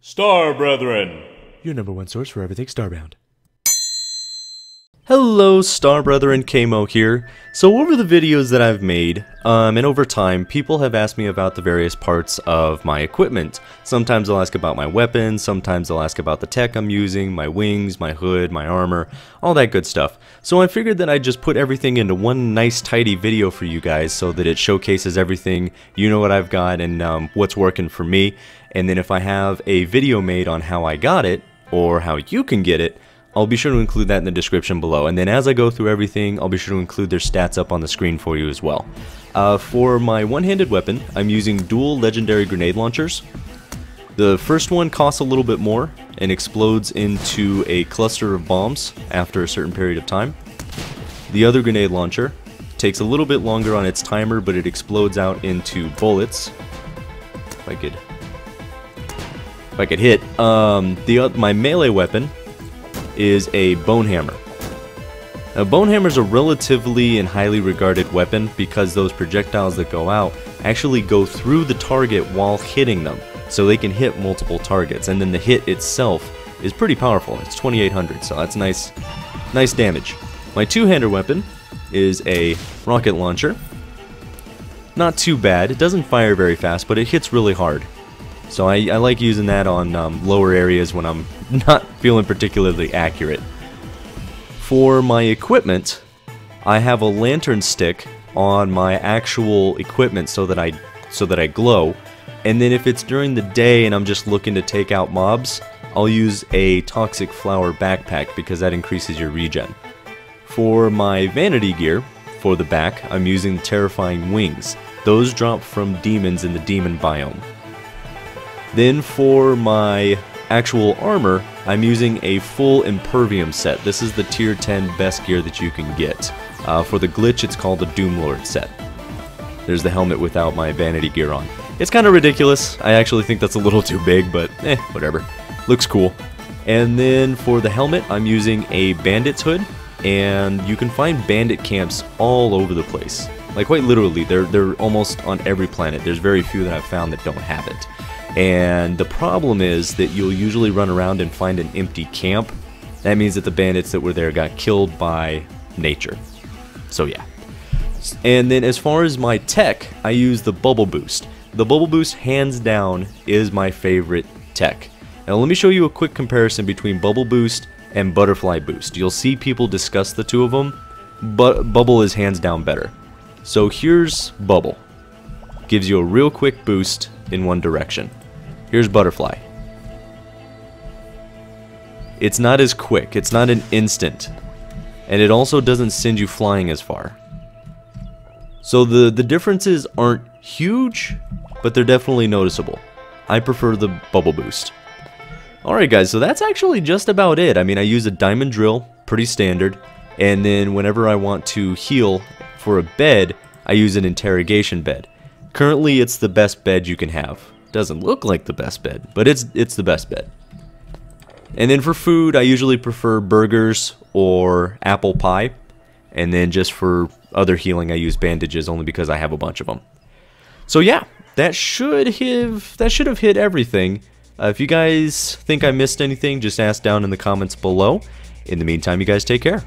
Star Brethren! Your number one source for everything Starbound. Hello, Star Brethren, Kamo here. So over the videos that I've made, and over time, people have asked me about the various parts of my equipment. Sometimes they'll ask about my weapons, sometimes they'll ask about the tech I'm using, my wings, my hood, my armor, all that good stuff. So I figured that I'd just put everything into one nice tidy video for you guys so that it showcases everything, you know what I've got and what's working for me. And then if I have a video made on how I got it, or how you can get it, I'll be sure to include that in the description below. And then as I go through everything, I'll be sure to include their stats up on the screen for you as well. For my one-handed weapon, I'm using dual legendary grenade launchers. The first one costs a little bit more and explodes into a cluster of bombs after a certain period of time. The other grenade launcher takes a little bit longer on its timer, but it explodes out into bullets. If I could hit. My melee weapon is a bone hammer. Now, bone hammer is a relatively and highly regarded weapon because those projectiles that go out actually go through the target while hitting them, so they can hit multiple targets, and then the hit itself is pretty powerful. It's 2800, so that's nice damage. My two-hander weapon is a rocket launcher. Not too bad. It doesn't fire very fast, but it hits really hard. So I like using that on lower areas when I'm not feeling particularly accurate. For my equipment, I have a lantern stick on my actual equipment so that I glow. And then if it's during the day and I'm just looking to take out mobs, I'll use a toxic flower backpack because that increases your regen. For my vanity gear, for the back, I'm using terrifying wings. Those drop from demons in the demon biome. Then for my actual armor, I'm using a full Impervium set. This is the tier 10 best gear that you can get. For the glitch, it's called the Doomlord set. There's the helmet without my vanity gear on. It's kind of ridiculous. I actually think that's a little too big, but whatever. Looks cool. And then for the helmet, I'm using a Bandit's hood, and you can find bandit camps all over the place. Like quite literally, they're almost on every planet. There's very few that I've found that don't have it. And the problem is that you'll usually run around and find an empty camp. That means that the bandits that were there got killed by nature. So yeah. And then as far as my tech, I use the Bubble Boost. The Bubble Boost, hands down, is my favorite tech. Now let me show you a quick comparison between Bubble Boost and Butterfly Boost. You'll see people discuss the two of them, but Bubble is hands down better. So here's Bubble. Gives you a real quick boost in one direction. Here's Butterfly. It's not as quick, it's not an instant, and it also doesn't send you flying as far. So the differences aren't huge, but they're definitely noticeable. I prefer the Bubble Boost. Alright guys, so that's actually just about it. I mean, I use a diamond drill, pretty standard, and then whenever I want to heal for a bed, I use an interrogation bed. Currently, it's the best bed you can have. Doesn't look like the best bed, but it's the best bed. And then for food, I usually prefer burgers or apple pie. And then just for other healing, I use bandages only because I have a bunch of them. So yeah, that should have hit everything. If you guys think I missed anything, just ask down in the comments below. In the meantime, you guys take care.